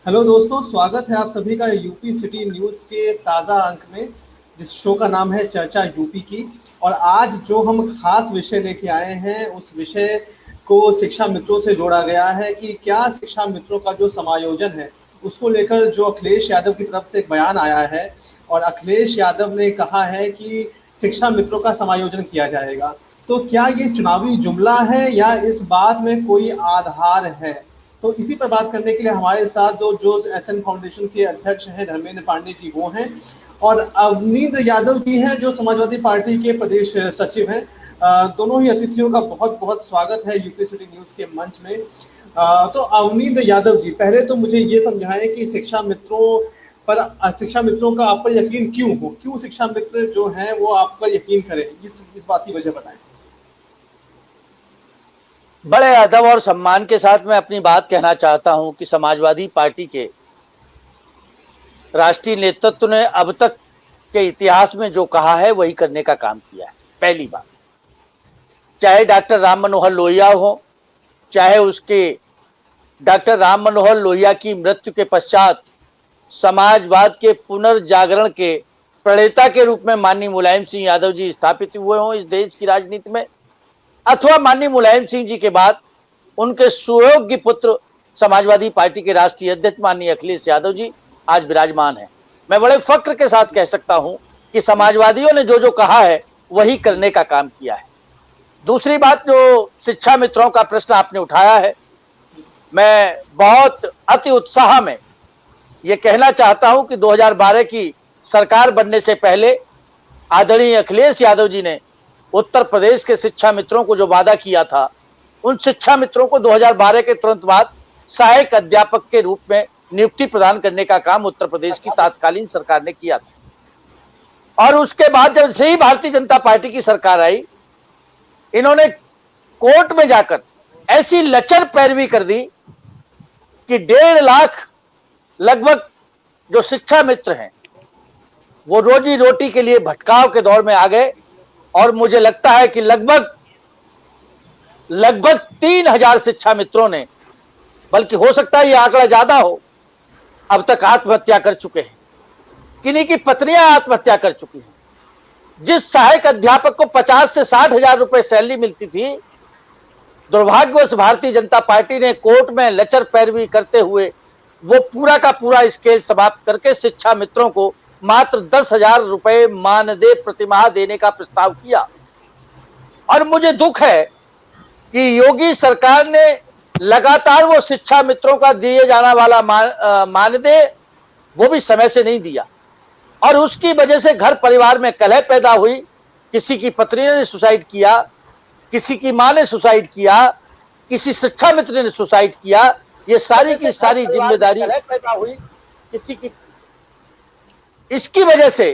Hello दोस्तों, स्वागत है आप सभी का यूपी सिटी न्यूज़ के ताज़ा अंक में, जिस शो का नाम है चर्चा यूपी की। और आज जो हम खास विषय लेके आए हैं, उस विषय को शिक्षा मित्रों से जोड़ा गया है कि क्या शिक्षा मित्रों का जो समायोजन है, उसको लेकर जो अखिलेश यादव की तरफ से एक बयान आया है। और अखिलेश यादव ने कहा है कि शिक्षा मित्रों का समायोजन किया जाएगा। तो क्या ये चुनावी जुमला है या इस बात में कोई आधार है? तो इसी पर बात करने के लिए हमारे साथ जो एसएन फाउंडेशन के अध्यक्ष हैं धर्मेंद्र पांडे जी वो हैं, और अवनींद्र यादव जी हैं जो समाजवादी पार्टी के प्रदेश सचिव हैं। दोनों ही अतिथियों का बहुत बहुत स्वागत है यूपी सिटी न्यूज़ के मंच में। तो अवनींद्र यादव जी, पहले तो मुझे ये समझाएं कि शिक्षा मित्रों का आप पर यकीन क्यों हो, क्यों शिक्षा मित्र जो हैं वो आप पर यकीन करें, इस बात की वजह बताएं। बड़े अदब और सम्मान के साथ मैं अपनी बात कहना चाहता हूं कि समाजवादी पार्टी के राष्ट्रीय नेतृत्व ने अब तक के इतिहास में जो कहा है वही करने का काम किया है। पहली बात, चाहे डॉक्टर राम मनोहर लोहिया हो, चाहे उसके डॉक्टर राम मनोहर लोहिया की मृत्यु के पश्चात समाजवाद के पुनर्जागरण के प्रणेता के रूप में माननीय मुलायम सिंह यादव जी स्थापित हुए हों इस देश की राजनीति में, अथवा माननीय मुलायम सिंह जी के बाद उनके सुयोग्य पुत्र समाजवादी पार्टी के राष्ट्रीय अध्यक्ष माननीय अखिलेश यादव जी आज विराजमान हैं। मैं बड़े फक्र के साथ कह सकता हूं कि समाजवादियों ने जो जो कहा है वही करने का काम किया है। दूसरी बात, जो शिक्षा मित्रों का प्रश्न आपने उठाया है, मैं बहुत अति उत्साह में ये कहना चाहता हूं कि 2012 की सरकार बनने से पहले आदरणीय अखिलेश यादव जी ने उत्तर प्रदेश के शिक्षा मित्रों को जो वादा किया था, उन शिक्षा मित्रों को 2012 के तुरंत बाद सहायक अध्यापक के रूप में नियुक्ति प्रदान करने का काम उत्तर प्रदेश की तात्कालीन सरकार ने किया था। और उसके बाद जब से ही भारतीय जनता पार्टी की सरकार आई, इन्होंने कोर्ट में जाकर ऐसी लचर पैरवी कर दी कि 1.5 लाख लगभग जो शिक्षा मित्र हैं वो रोजी रोटी के लिए भटकाव के दौर में आ गए। और मुझे लगता है कि लगभग 3000 शिक्षा मित्रों ने, बल्कि हो सकता है ये आंकड़ा ज्यादा हो, अब तक आत्महत्या कर चुके हैं। किन्हीं की पत्नियां आत्महत्या कर चुकी हैं। जिस सहायक अध्यापक को 50 से 60 हजार रुपए सैलरी मिलती थी, दुर्भाग्यवश भारतीय जनता पार्टी ने कोर्ट में लचर पैरवी करते हुए वो पूरा का पूरा स्केल समाप्त करके शिक्षा मित्रों को मात्र 10,000 रुपए मानदेय प्रतिमाह देने का प्रस्ताव किया। और मुझे दुख है कि योगी सरकार ने लगातार वो शिक्षा मित्रों का दिए जाने वाला मानदेय वो भी समय से नहीं दिया, और उसकी वजह से घर परिवार में कलह पैदा हुई। किसी की पत्नी ने सुसाइड किया, किसी की मां ने सुसाइड किया, किसी शिक्षा मित्र ने सुसाइड किया। ये सारी की सारी जिम्मेदारी पैदा हुई किसी की। इसकी वजह से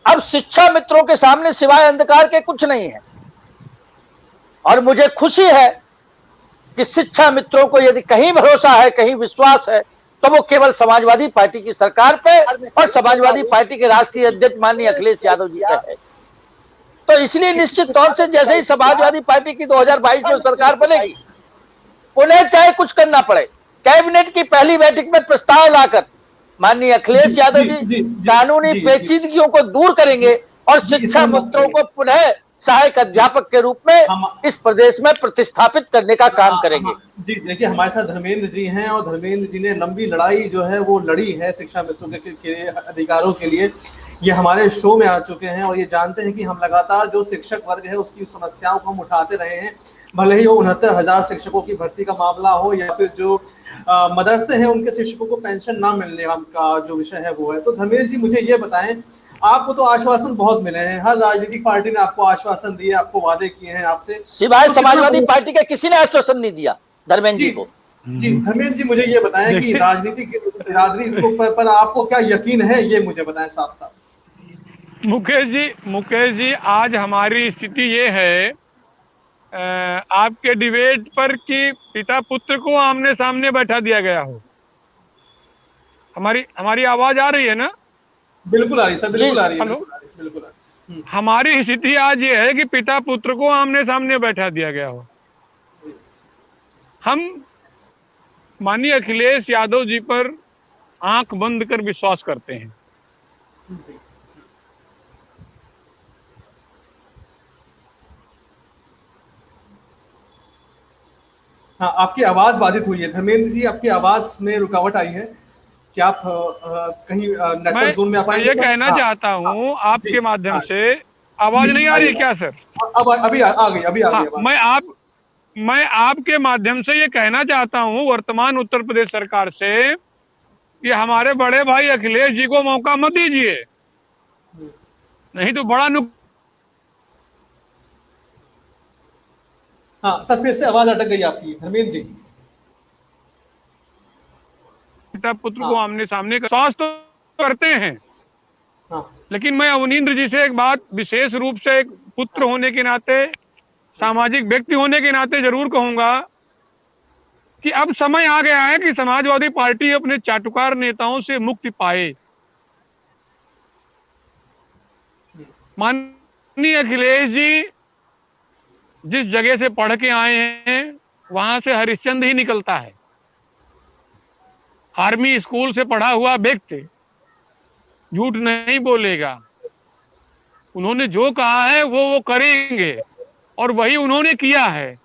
अब शिक्षा मित्रों के सामने सिवाय अंधकार के कुछ नहीं है। और मुझे खुशी है कि शिक्षा मित्रों को यदि कहीं भरोसा है, कहीं विश्वास है, तो वो केवल समाजवादी पार्टी की सरकार पे और समाजवादी पार्टी के राष्ट्रीय अध्यक्ष माननीय अखिलेश यादव जी पे है। तो इसलिए निश्चित तौर से जैसे ही समाजवादी पार्टी की 2022 में सरकार बनेगी, उन्हें चाहे कुछ करना पड़े, कैबिनेट की पहली बैठक में प्रस्ताव लाकर माननीय अखिलेश यादव जी कानूनी पेचीदगियों को दूर करेंगे और शिक्षा मित्रों को पुनः सहायक अध्यापक के रूप में इस प्रदेश में प्रतिस्थापित करने का काम करेंगे। जी देखिए, हमारे साथ धर्मेंद्र जी हैं, और धर्मेंद्र जी ने लंबी लड़ाई जो है वो लड़ी है शिक्षा मित्रों के अधिकारों के लिए। ये हमारे शो में आ चुके हैं और ये जानते हैं कि हम लगातार जो शिक्षक वर्ग है उसकी समस्याओं को हम उठाते रहे हैं, भले ही वो 69,000 शिक्षकों की भर्ती का मामला हो या फिर जो मदरसे हैं उनके शिक्षकों को पेंशन ना मिलने का जो विषय है वो है। तो धर्मेंद्र जी, मुझे ये बताएं, आपको तो आश्वासन बहुत मिले हैं, हर राजनीतिक पार्टी ने आपको आश्वासन दिए, आपको वादे किए हैं आपसे, सिवाय समाजवादी पार्टी के किसी ने आश्वासन नहीं दिया धर्मेंद्र जी को। जी धर्मेंद्र जी, मुझे ये बताएं कि राजनीति पर आपको क्या यकीन है, ये मुझे बताएं साफ साफ। मुकेश जी, आज हमारी स्थिति ये है आपके डिबेट पर कि पिता पुत्र को आमने सामने बैठा दिया गया हो। हमारी आवाज आ रही है ना? बिल्कुल आ रही सर, बिल्कुल आ रही है, बिल्कुल आ रही। हमारी स्थिति आज ये है कि पिता पुत्र को आमने सामने बैठा दिया गया हो। हम माननीय अखिलेश यादव जी पर आंख बंद कर विश्वास करते हैं। जी। हाँ, आपकी आवाज बाधित हुई है धर्मेंद्र जी, आपकी आवाज में रुकावट आई है। क्या आप कहीं मैं नेटवर्क जोन में आ पाएंगे ये सर? कहना हाँ, चाहता हाँ, हूं जी, आपके माध्यम हाँ, से, आवाज जी, नहीं आ रही आइए। है क्या सर? अब अभी आ गई, अभी आ गई हाँ, आवाज। मैं आपके माध्यम से ये कहना चाहता हूं वर्तमान उत्तर प्रदेश सरकार से कि हमारे बड़े भाई अखिलेश जी को मौका मत दीजिए, नहीं तो बड़ा हाँ सर, फिर से आवाज अटक गई आपकी धर्मेंद्र जी। पिता पुत्र को हाँ, आमने सामने का विश्वास तो करते हैं, हाँ, लेकिन मैं अवनींद्र जी से एक बात विशेष रूप से एक पुत्र हाँ, होने के नाते, सामाजिक व्यक्ति होने के नाते जरूर कहूंगा कि अब समय आ गया है कि समाजवादी पार्टी अपने चाटुकार नेताओं से मुक्ति पाए। माननीय अखिलेश जी जिस जगह से पढ़ के आए हैं वहां से हरिश्चंद्र ही निकलता है। आर्मी स्कूल से पढ़ा हुआ व्यक्ति झूठ नहीं बोलेगा। उन्होंने जो कहा है वो करेंगे और वही उन्होंने किया है।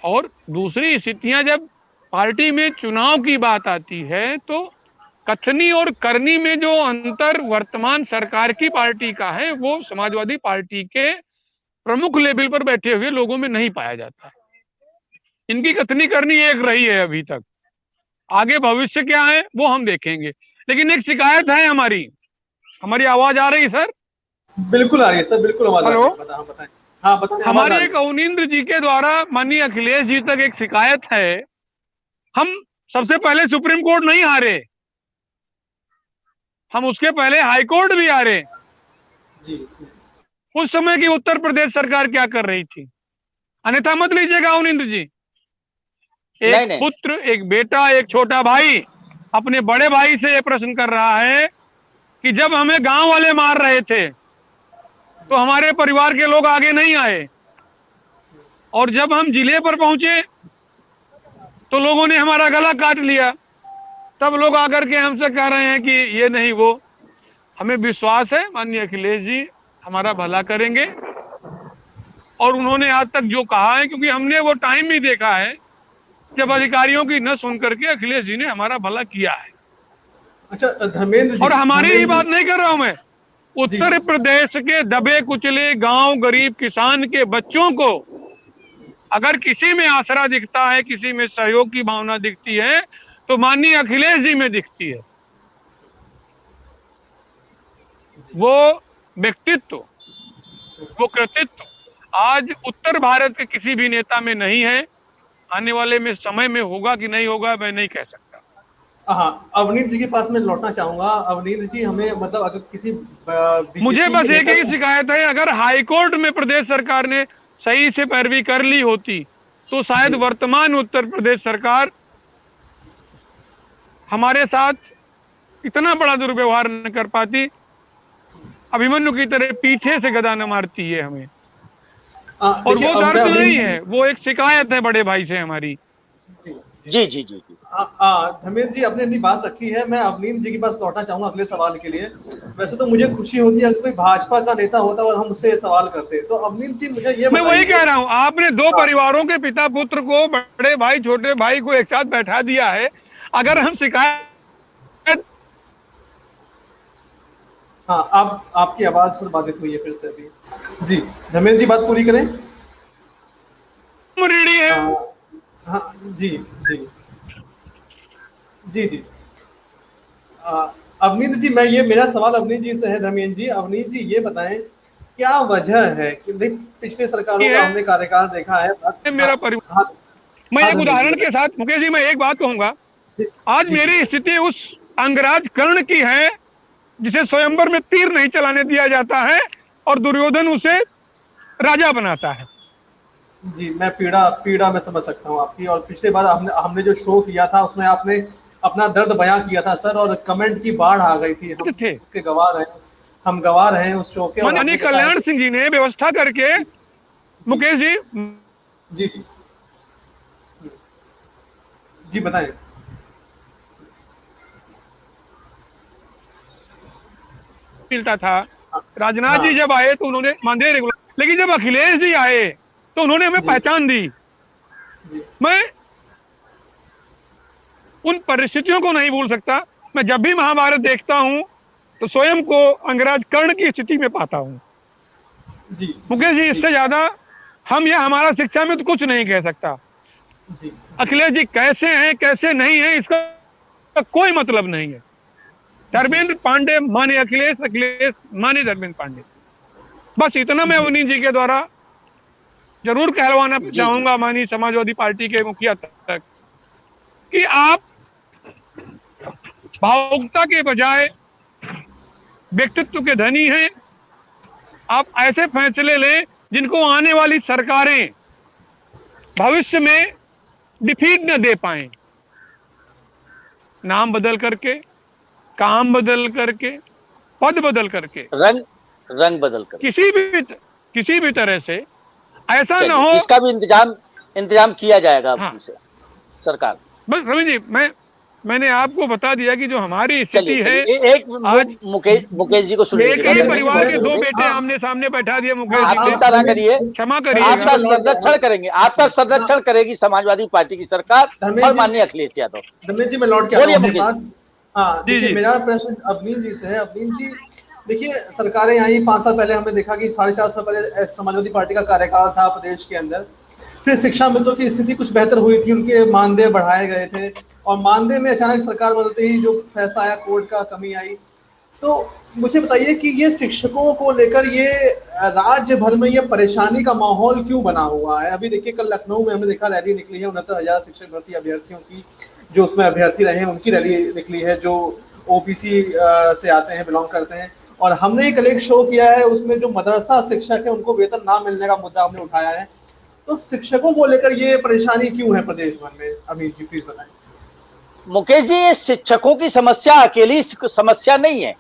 और दूसरी स्थितियां जब पार्टी में चुनाव की बात आती है तो कथनी और करनी में जो अंतर वर्तमान सरकार की पार्टी का है वो समाजवादी पार्टी के प्रमुख लेवल पर बैठे हुए लोगों में नहीं पाया जाता। इनकी कथनी करनी एक रही है अभी तक, आगे भविष्य क्या है वो हम देखेंगे। लेकिन एक शिकायत है हमारी आवाज आ रही है सर? बिल्कुल आ रही है सर, बिल्कुल आवाज आ रही हेलो, है। हाँ बताएं, हाँ बताएं, आवाज हमारी आ रही एक है। अवनींद्र जी के द्वारा माननीय अखिलेश जी तक एक शिकायत है। हम सबसे पहले सुप्रीम कोर्ट नहीं हारे, हम उसके पहले हाई कोर्ट भी हारे। जी, उस समय की उत्तर प्रदेश सरकार क्या कर रही थी? अन्यथा मत लीजिएगा अवनींद्र जी। नहीं एक नहीं, पुत्र, एक बेटा, एक छोटा भाई अपने बड़े भाई से यह प्रश्न कर रहा है कि जब हमें गांव वाले मार रहे थे तो हमारे परिवार के लोग आगे नहीं आए, और जब हम जिले पर पहुंचे तो लोगों ने हमारा गला काट लिया। तब लोग आकर के हमसे कह रहे हैं कि ये नहीं वो। हमें विश्वास है माननीय अखिलेश जी हमारा भला करेंगे, और उन्होंने आज तक जो कहा है, क्योंकि हमने वो टाइम भी देखा है जब अधिकारियों की न सुन करके अखिलेश जी ने हमारा भला किया है। अच्छा धर्मेंद्र जी, और हमारी ही धर्मेंद्र बात जी, नहीं कर रहा हूं मैं, जी, उत्तर प्रदेश के दबे कुचले गांव गरीब किसान के बच्चों को अगर किसी में आसरा दिखता है, किसी में सहयोग की भावना दिखती है तो माननीय अखिलेश जी में दिखती है। वो व्यक्तित्व, वो कृतित्व आज उत्तर भारत के किसी भी नेता में नहीं है। आने वाले में समय में होगा कि नहीं होगा मैं नहीं कह सकता। हाँ अवनीत जी के पास मैं लौटना चाहूंगा। अवनीत जी, हमें मतलब अगर किसी मुझे बीजेपी बस के एक नेता ही से, शिकायत है, अगर हाईकोर्ट में प्रदेश सरकार ने सही से पैरवी कर ली होती तो शायद जी, वर्तमान उत्तर प्रदेश सरकार हमारे साथ इतना बड़ा दुर्व्यवहार न कर पाती। अभिमन्यु की तरह पीछे से गदा न मारती है हमें। और देखिए वो अब मैं दर्द अवनीत नहीं है, वो एक शिकायत है बड़े भाई से हमारी। जी जी जी जी। धर्मेंद्र जी अपने अपनी बात रखी है। मैं अवनीत जी के पास लौटना चाहूंगा अगले सवाल के लिए। वैसे तो मुझे खुशी होती है अगर कोई भाजपा का नेता होता और हम उससे ये सवाल करते। तो अवनीत जी मुझे ये मैं वही बताइए। कह रहा हूं, आपने दो हाँ, परिवारों के पिता पुत्र को, बड़े भाई छोटे भाई को एक साथ बैठा दिया है। अगर हम शिकायत, हाँ, आप आपकी आवाज बाधित हुई है फिर से अभी। जी धर्मेंद्र जी, बात पूरी करें। रेडी है। हाँ जी, जी, जी, जी। अवनीत जी, मैं ये मेरा सवाल अवनीत जी से है। धर्मेंद्र जी, अवनीत जी ये बताएं क्या वजह है कि पिछले सरकारों का हमने कार्यकाल देखा है। हाँ, मेरा परिवार, हाँ, मैं हाँ एक धर्मेंद्र जी उदाहरण के बताएं। साथ, मुकेश जी मैं एक बात कहूंगा। जी, आज जी, मेरी स्थिति उस अंगराज कर्ण की है जिसे स्वयंवर में तीर नहीं चलाने दिया जाता है और दुर्योधन उसे राजा बनाता है। जी, मैं पीड़ा पीड़ा में समझ सकता हूँ आपकी। और पिछले बार हमने हमने जो शो किया था उसमें आपने अपना दर्द बयां किया था सर, और कमेंट की बाढ़ आ गई थी। हम थे उसके गवाह रहे, हम गवाह रहे उस शो के। और माननीय आपने बताया कल्याण सिंह जी ने व्यवस्था करके, जी, मुकेश जी जी, जी, जी बताएं। मिलता था। राजनाथ हाँ जी जब आए तो उन्होंने मानदेय रेगुलर, लेकिन जब अखिलेश जी आए तो उन्होंने हमें जी पहचान दी। जी मैं उन परिस्थितियों को नहीं भूल सकता। मैं जब भी महाभारत देखता हूं तो स्वयं को अंगराज कर्ण की स्थिति में पाता हूं। जी जी मुकेश जी, जी इससे ज्यादा हम या हमारा शिक्षा में तो कुछ नहीं कह सकता। जी अखिलेश जी कैसे हैं कैसे नहीं है इसका कोई मतलब नहीं है। जी धर्मेंद्र पांडे माने अखिलेश, अखिलेश माने धर्मेंद्र पांडे। बस इतना मैं जी अवनीश जी के द्वारा जरूर कहलवाना जी जी चाहूंगा माननीय समाजवादी पार्टी के मुखिया तक कि आप भावुकता के बजाय व्यक्तित्व के धनी हैं। आप ऐसे फैसले लें जिनको आने वाली सरकारें भविष्य में डिफीट न दे पाए। नाम बदल करके, काम बदल करके, पद बदल करके, रंग रंग बदल कर। किसी भी तरह से ऐसा न चलिए, हो। इसका भी इंतजाम किया जाएगा हाँ, अपनी से सरकार। बस रवि जी, मैंने आपको बता दिया कि जो हमारी स्थिति चलिए है चलिए, एक आज, मुकेश जी को सुन एक लीजिए। ही धर्मेंद्र जी परिवार के मैं दो बेटे हाँ आमने सामने बैठा दिए मुकेश हाँ जी आप ने। चिंता ना करिए, क्षमा मैं करिएगा। बीच में आपका लौट गया संरक्षण हूँ। करेंगे, आपका संरक्षण करेगी समाजवादी पार्टी की सरकार धर्मेंद्र और जी माननीय अखिलेश यादव। धर्मेंद्र जी मैं लौट के आता बोलिए हूँ अपने मुकेश पास। जी। हाँ जी देखिए, जी मेरा प्रश्न अवनीश जी से है। अवनीश जी देखिए, सरकारें आई 5 साल पहले, हमने देखा कि 4.5 साल पहले समाजवादी पार्टी का कार्यकाल था प्रदेश के अंदर। फिर शिक्षा मित्रों की स्थिति कुछ बेहतर हुई थी, उनके मानदेय बढ़ाए गए थे, और मानदेय में अचानक सरकार बदलते ही जो फैसला आया, कोर्ट का कमी आई। तो मुझे बताइए कि ये शिक्षकों को लेकर ये राज्य भर में ये परेशानी का माहौल क्यों बना हुआ है? अभी देखिए, कल लखनऊ में हमने देखा रैली निकली है 69,000 शिक्षक भर्ती अभ्यर्थियों की, जो उसमें अभ्यर्थी रहे हैं उनकी रैली निकली है, जो ओबीसी से आते हैं, बिलोंग करते हैं। और हमने कल एक शो किया है, उसमें जो मदरसा शिक्षक है उनको वेतन ना मिलने का मुद्दा हमने उठाया है। तो शिक्षकों को लेकर ये परेशानी क्यों है प्रदेश भर में? अमित जी प्लीज बताएं। मुकेश जी, ये शिक्षकों की समस्या अकेली समस्या नहीं है।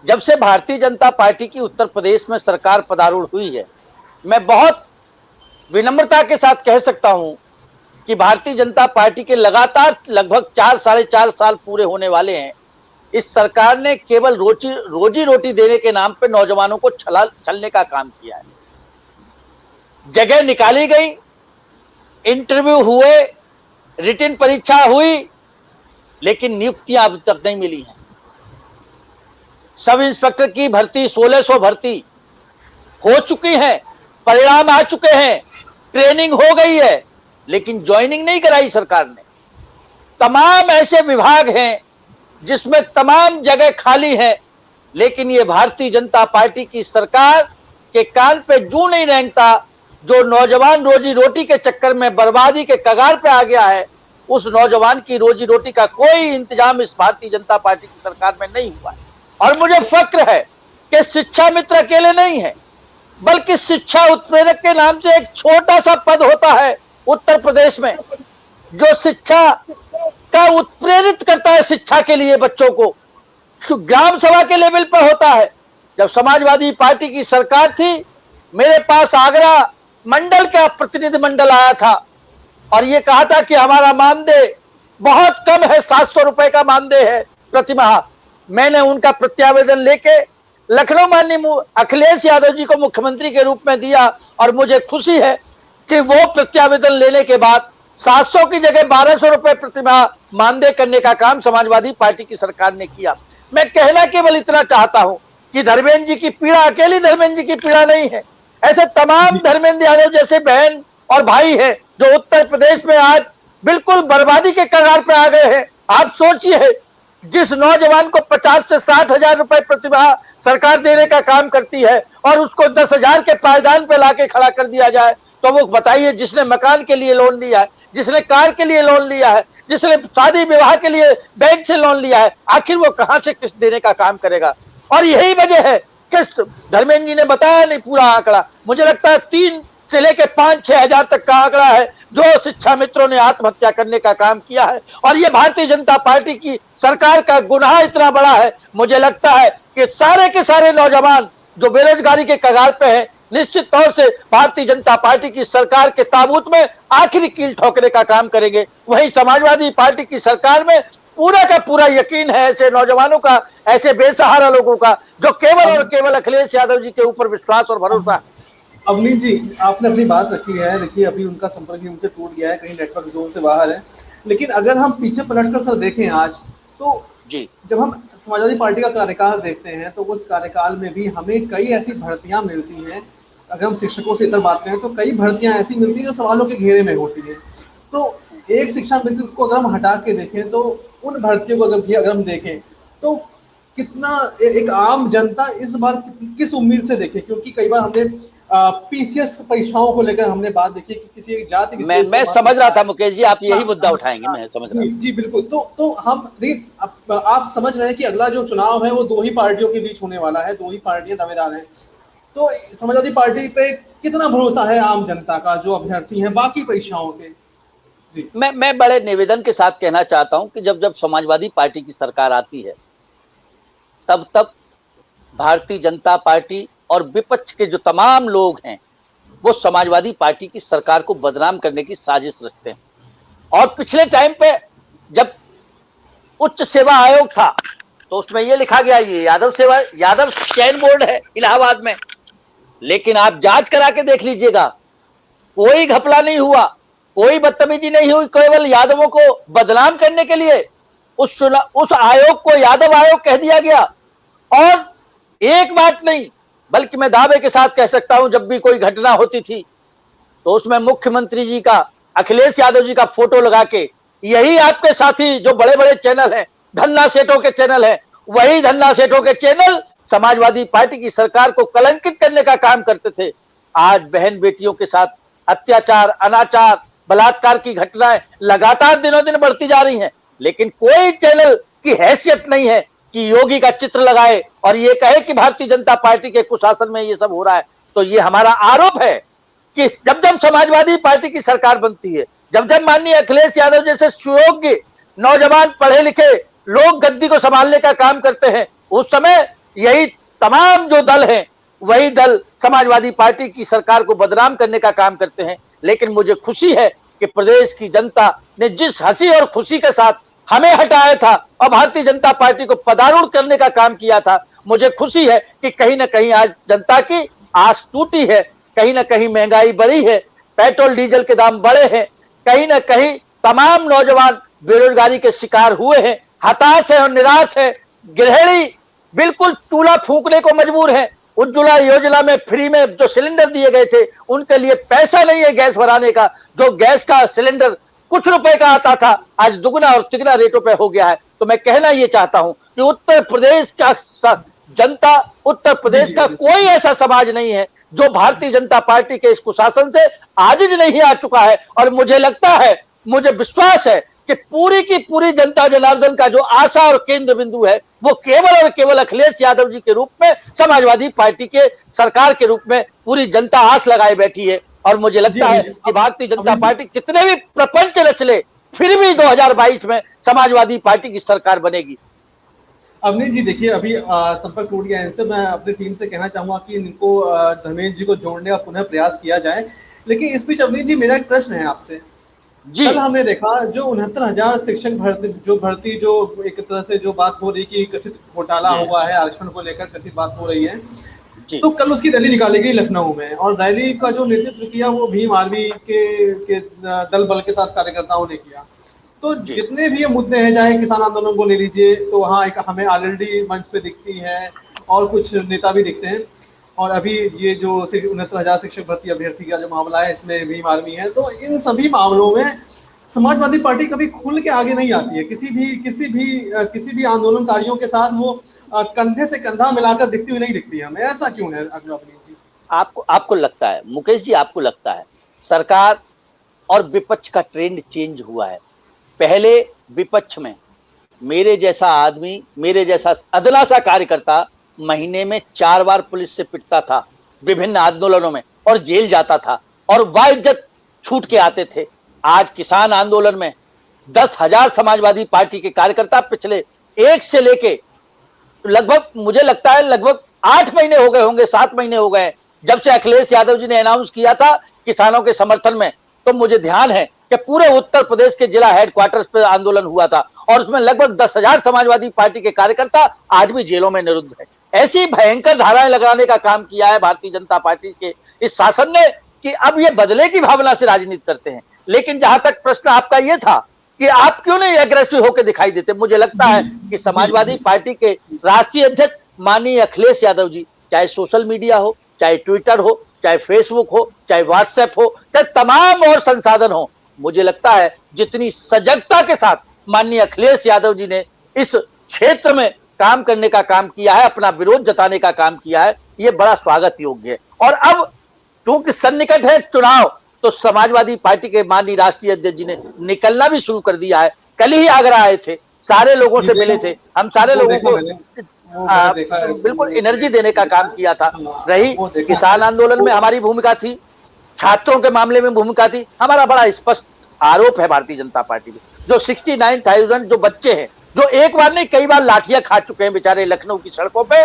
जब से भारतीय जनता पार्टी की उत्तर प्रदेश में सरकार पदारूढ़ हुई है, मैं बहुत विनम्रता के साथ कह सकता हूं कि भारतीय जनता पार्टी के लगातार लगभग 4 साढ़े 4 साल पूरे होने वाले हैं। इस सरकार ने केवल रोजी रोटी देने के नाम पे नौजवानों को छलने का काम किया है। जगह निकाली गई, इंटरव्यू हुए, रिटन परीक्षा हुई, लेकिन नियुक्तियां अब तक नहीं मिली हैं। सब इंस्पेक्टर की भर्ती 1600 भर्ती हो चुकी है, परिणाम आ चुके हैं, ट्रेनिंग हो गई है, लेकिन ज्वाइनिंग नहीं कराई सरकार ने। तमाम ऐसे विभाग हैं जिसमें तमाम जगह खाली है, लेकिन ये भारतीय जनता पार्टी की सरकार के कान पे जू नहीं रेंगता। जो नौजवान रोजी रोटी के चक्कर में बर्बादी के कगार पे आ गया है, उस नौजवान की रोजी रोटी का कोई इंतजाम इस भारतीय जनता पार्टी की सरकार में नहीं हुआ है। और मुझे फक्र है कि शिक्षा मित्र अकेले नहीं है, बल्कि शिक्षा उत्प्रेरक के नाम से एक छोटा सा पद होता है उत्तर प्रदेश में, जो शिक्षा का उत्प्रेरित करता है शिक्षा के लिए बच्चों को। ग्राम सभा के लेवल पर होता है। जब समाजवादी पार्टी की सरकार थी, मेरे पास आगरा मंडल का प्रतिनिधि मंडल आया था और ये कहा था कि हमारा मानदेय बहुत कम है, 700 रुपए का मानदेय है प्रतिमाह। मैंने उनका प्रत्यावेदन लेके लखनऊ माननीय अखिलेश यादव जी को मुख्यमंत्री के रूप में दिया, और मुझे खुशी है कि वो प्रत्यावेदन लेने के बाद 700 की जगह 1200 रुपए प्रतिमाह मानदेय करने का काम समाजवादी पार्टी की सरकार ने किया। मैं कहना केवल इतना चाहता हूं कि धर्मेंद्र जी की पीड़ा अकेली धर्मेंद्र जी की पीड़ा नहीं है। ऐसे तमाम धर्मेंद्र यादव जैसे बहन और भाई हैं जो उत्तर प्रदेश में आज बिल्कुल बर्बादी के कगार पे आ गए हैं। आप सोचिए, जिस नौजवान को 50 से 60 हजार रुपए प्रतिमाह सरकार देने का काम करती है और उसको 10,000 के पायदान पे लाके खड़ा कर दिया जाए, तो वो बताइए, जिसने मकान के लिए लोन लिया है, जिसने कार के लिए लोन लिया है, जिसने शादी विवाह के लिए बैंक से लोन लिया है, आखिर वो कहां से किस्त देने का काम करेगा? और यही वजह है कि धर्मेंद्र जी ने बताया नहीं पूरा आंकड़ा। मुझे लगता है 3 से लेकर 5-6 हजार तक का आंकड़ा है जो शिक्षा मित्रों ने आत्महत्या करने का काम किया है। और ये भारतीय जनता पार्टी की सरकार का गुनाह इतना बड़ा है, मुझे लगता है कि सारे के सारे नौजवान जो बेरोजगारी के कगार पे हैं, निश्चित तौर से भारतीय जनता पार्टी की सरकार के ताबूत में आखिरी कील ठोकने का काम करेंगे। वहीं समाजवादी पार्टी की सरकार में पूरा का पूरा यकीन है ऐसे नौजवानों का, ऐसे बेसहारा लोगों का जो केवल और केवल अखिलेश यादव जी के ऊपर विश्वास और भरोसा है। अवनीश जी, आपने अपनी बात रखी है। देखिए, अभी उनका संपर्क भी उनसे टूट गया है, कहीं नेटवर्क जोन से बाहर है। लेकिन अगर हम पीछे पलटकर सर देखें आज, तो जी जब हम समाजवादी पार्टी का कार्यकाल देखते हैं तो उस कार्यकाल में भी हमें कई ऐसी भर्तियां मिलती हैं। अगर हम शिक्षकों से इधर बात करें तो कई भर्तियां ऐसी मिलती हैं जो सवालों के घेरे में होती हैं। तो एक शिक्षा मंत्री को अगर हम हटा के देखें तो उन भर्तियों को अगर हम देखें तो कितना एक आम जनता इस बार किस उम्मीद से देखे, क्योंकि कई बार हमने पीसीएस परीक्षाओं को लेकर हमने बात देखी कि किसी एक जाति मैं समझ रहा था मुकेश जी, आप यही मुद्दा उठाएंगे, मैं समझ रहा जी बिल्कुल। तो हम आप समझ रहे हैं कि अगला जो चुनाव है वो दो ही पार्टियों के बीच होने वाला है, दो ही पार्टियां दावेदार हैं। तो समाजवादी पार्टी पे कितना भरोसा है आम जनता का जो अभ्यर्थी हैं बाकी परीक्षाओं के? जी, मैं बड़े निवेदन के साथ कहना चाहता हूं कि जब समाजवादी पार्टी की सरकार आती है तब भारतीय जनता पार्टी और विपक्ष के जो तमाम लोग हैं वो समाजवादी पार्टी की सरकार को बदनाम करने की साजिश रचते हैं। और पिछले टाइम पे जब उच्च सेवा आयोग था तो उसमें ये लिखा गया ये यादव चयन बोर्ड है इलाहाबाद में, लेकिन आप जांच करा के देख लीजिएगा, कोई घपला नहीं हुआ, कोई बदतमीजी नहीं हुई। केवल यादवों को बदनाम करने के लिए उस आयोग को यादव आयोग कह दिया गया। और एक बात नहीं बल्कि मैं दावे के साथ कह सकता हूं, जब भी कोई घटना होती थी तो उसमें मुख्यमंत्री जी का, अखिलेश यादव जी का फोटो लगा के यही आपके साथी जो बड़े बड़े चैनल हैं, धन्ना सेठों के चैनल हैं, वही धन्ना सेठों के चैनल समाजवादी पार्टी की सरकार को कलंकित करने का काम करते थे। आज बहन बेटियों के साथ अत्याचार, अनाचार, बलात्कार की घटनाएं लगातार दिनों दिन बढ़ती जा रही हैं, लेकिन कोई चैनल की हैसियत नहीं है कि योगी का चित्र लगाए और ये कहे कि भारतीय जनता पार्टी के कुशासन में ये सब हो रहा है। तो ये हमारा आरोप है कि जब जब समाजवादी पार्टी की सरकार बनती है, जब जब माननीय अखिलेश यादव जैसे सुयोग्य नौजवान पढ़े लिखे लोग गद्दी को संभालने का काम करते हैं, उस समय यही तमाम जो दल हैं वही दल समाजवादी पार्टी की सरकार को बदनाम करने का काम करते हैं। लेकिन मुझे खुशी है कि प्रदेश की जनता ने जिस हंसी और खुशी के साथ हमें हटाया था और भारतीय जनता पार्टी को पदारूढ़ करने का काम किया था, मुझे खुशी है कि कहीं ना कहीं आज जनता की आस टूटी है। कहीं ना कहीं महंगाई बढ़ी है, पेट्रोल डीजल के दाम बढ़े हैं, कहीं ना कहीं तमाम नौजवान बेरोजगारी के शिकार हुए हैं, हताश है और निराश है। गृहिणी बिल्कुल चूल्हा फूंकने को मजबूर है। उज्ज्वला योजना में फ्री में जो सिलेंडर दिए गए थे उनके लिए पैसा नहीं है गैस भराने का। जो गैस का सिलेंडर कुछ रुपए का आता था आज दुगना और तिगना रेटों पे हो गया है। तो मैं कहना ये चाहता हूं कि उत्तर प्रदेश का जनता, उत्तर प्रदेश का कोई ऐसा समाज नहीं है जो भारतीय जनता पार्टी के इस कुशासन से आजिज नहीं आ चुका है। और मुझे लगता है, मुझे विश्वास है कि पूरी की पूरी जनता जनार्दन का जो आशा और केंद्र बिंदु है वो केवल और केवल अखिलेश यादव जी के रूप में, समाजवादी पार्टी के सरकार के रूप में पूरी जनता आस लगाए बैठी है। और मुझे लगता है कि भारतीय जनता पार्टी कितने भी प्रपंच रच ले फिर भी 2022 में समाजवादी पार्टी की सरकार बनेगी। अवनीश जी, देखिए अभी संपर्क टूट गया इनसे। मैं अपनी टीम से कहना चाहूंगा कि इनको धर्मेंद्र जी को जोड़ने का पुनः प्रयास किया जाए। लेकिन इस बीच अवनीश जी, मेरा एक प्रश्न है आपसे। कल हमने देखा जो 69,000 शिक्षक भर्ती जो एक तरह से जो बात हो रही कि कथित घोटाला हुआ है, आरक्षण को लेकर कथित बात हो रही है, तो कल उसकी रैली निकाली गई लखनऊ में और रैली का जो नेतृत्व किया वो भीम आर्मी के दल बल के साथ कार्यकर्ताओं ने किया। तो जितने भी ये मुद्दे हैं, चाहे किसान आंदोलन को ले लीजिए तो वहाँ एक हमें आरएलडी मंच पे दिखती है और कुछ नेता भी दिखते हैं, और अभी ये जो 69,000 शिक्षक भर्ती अभ्यर्थी का जो मामला है इसमें भीम आर्मी है। तो इन सभी मामलों में समाजवादी पार्टी कभी खुल के आगे नहीं आती है। किसी भी आंदोलनकारियों के साथ वो कंधे से कंधा मिलाकर दिखती हुई नहीं दिखती है हमें। ऐसा क्यों है अवनीश जी? आपको लगता है मुकेश जी, आपको लगता है सरकार और विपक्ष का ट्रेंड चेंज हुआ है? पहले विपक्ष में मेरे जैसा आदमी, मेरे जैसा अदना सा कार्यकर्ता महीने में 4 बार पुलिस से पिटता था विभिन्न आंदोलनों में और जेल जाता था और वाइज्जत छूट के आते थे। आज किसान आंदोलन में 10,000 समाजवादी पार्टी के कार्यकर्ता पिछले 1 से लेके लगभग, मुझे लगता है लगभग 8 महीने हो गए होंगे, 7 महीने हो गए जब से अखिलेश यादव जी ने अनाउंस किया था किसानों के समर्थन में, तो मुझे ध्यान है कि पूरे उत्तर प्रदेश के जिला हेडक्वार्टर्स पर आंदोलन हुआ था और उसमें लगभग 10,000 समाजवादी पार्टी के कार्यकर्ता आज भी जेलों में निरुद्ध है। ऐसी भयंकर धाराएं लगाने का काम किया है भारतीय जनता पार्टी के इस शासन ने कि अब ये बदले की भावना से राजनीति करते हैं। लेकिन जहां तक प्रश्न आपका ये था कि आप क्यों नहीं एग्रेसिव होकर दिखाई देते, मुझे लगता है कि समाजवादी पार्टी के राष्ट्रीय अध्यक्ष माननीय अखिलेश यादव जी, चाहे सोशल मीडिया हो, चाहे ट्विटर हो, चाहे फेसबुक हो, चाहे व्हाट्सएप हो, चाहे तमाम और संसाधन हो, मुझे लगता है जितनी सजगता के साथ माननीय अखिलेश यादव जी ने इस क्षेत्र में काम करने का काम किया है, अपना विरोध जताने का काम किया है, ये बड़ा स्वागत योग्य है। और अब चूंकि सन्निकट है चुनाव, तो समाजवादी पार्टी के माननीय राष्ट्रीय अध्यक्ष जी ने निकलना भी शुरू कर दिया है। कल ही आगरा आए थे, सारे लोगों से मिले थे, हम सारे लोगों को बिल्कुल एनर्जी देने का काम किया था। रही किसान आंदोलन में हमारी भूमिका थी, छात्रों के मामले में भूमिका थी। हमारा बड़ा स्पष्ट आरोप है भारतीय जनता पार्टी में, जो 69,000 जो बच्चे हैं, जो एक बार नहीं कई बार लाठियां खा चुके हैं बेचारे लखनऊ की सड़कों पे,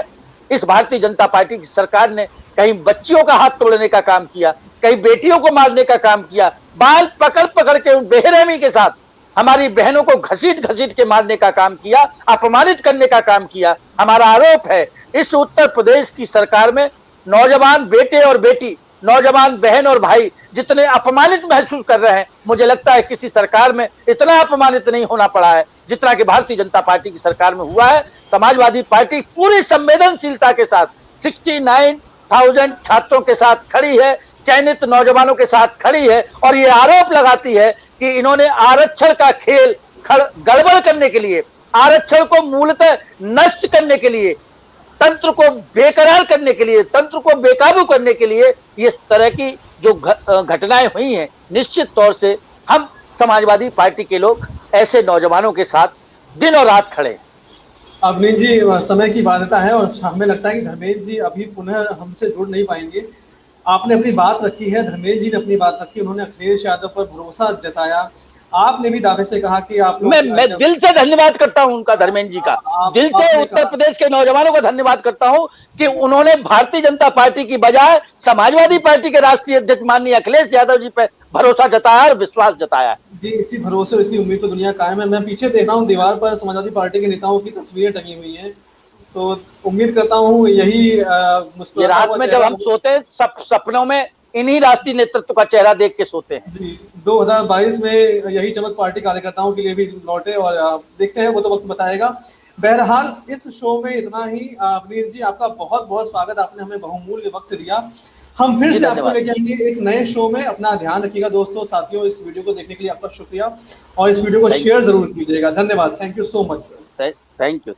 इस भारतीय जनता पार्टी की सरकार ने कहीं बच्चियों का हाथ तोड़ने का काम किया, कहीं बेटियों को मारने का काम किया, बाल पकड़ पकड़ के बेरहमी के साथ हमारी बहनों को घसीट घसीट के मारने का काम किया, अपमानित करने का काम किया। हमारा आरोप है इस उत्तर प्रदेश की सरकार में नौजवान बेटे और बेटी, नौजवान बहन और भाई जितने अपमानित महसूस कर रहे हैं, मुझे लगता है किसी सरकार में इतना अपमानित नहीं होना पड़ा है जितना कि भारतीय जनता पार्टी की सरकार में हुआ है। समाजवादी पार्टी पूरी संवेदनशीलता के साथ 69,000 छात्रों के साथ खड़ी है, चयनित नौजवानों के साथ खड़ी है और ये आरोप लगाती है कि इन्होंने आरक्षण का खेल गड़बड़ करने के लिए, आरक्षण को मूलतः नष्ट करने के लिए, तंत्र को बेकरार करने के लिए, तंत्र को बेकाबू करने के लिए इस तरह की जो घटनाएं हुई हैं, निश्चित तौर से हम समाजवादी पार्टी के लोग ऐसे नौजवानों के साथ दिन और रात खड़े। अवनीश जी, समय की बाध्यता है और हमें लगता है कि धर्मेंद्र जी अभी पुनः हमसे जुड़ नहीं पाएंगे। आपने अपनी बात रखी है, धर्मेंद्र जी ने अपनी बात रखी, उन्होंने अखिलेश यादव पर भरोसा जताया। आपने भी दावे से कहा कि आप मैं दिल से धन्यवाद करता हूं उनका, धर्मेंद्र जी का दिल से उत्तर प्रदेश के नौजवानों का धन्यवाद करता हूं कि उन्होंने भारतीय जनता पार्टी की बजाय समाजवादी पार्टी के राष्ट्रीय अध्यक्ष माननीय अखिलेश यादव जी पर भरोसा जताया और विश्वास जताया। जी, इसी भरोसे और इसी उम्मीद पर दुनिया कायम है। मैं पीछे देख रहा हूँ दीवार पर समाजवादी पार्टी के नेताओं की तस्वीरें टंगी हुई हैं, तो उम्मीद करता हूँ यही रात में जब हम सोते सपनों में इन्हीं राष्ट्रीय नेतृत्व का चेहरा देख के सोते हैं। जी, 2022 में यही चमक पार्टी कार्यकर्ताओं के लिए भी लौटे और देखते हैं, वो तो वक्त बताएगा। बहरहाल इस शो में इतना ही। अवनीश जी, आपका बहुत बहुत स्वागत, आपने हमें बहुमूल्य वक्त दिया। हम फिर से आपको लेके आएंगे एक नए शो में। अपना ध्यान रखिएगा दोस्तों, साथियों। इस वीडियो को देखने के लिए आपका शुक्रिया और इस वीडियो को शेयर जरूर कीजिएगा। धन्यवाद। Thank you so much sir. Thank you.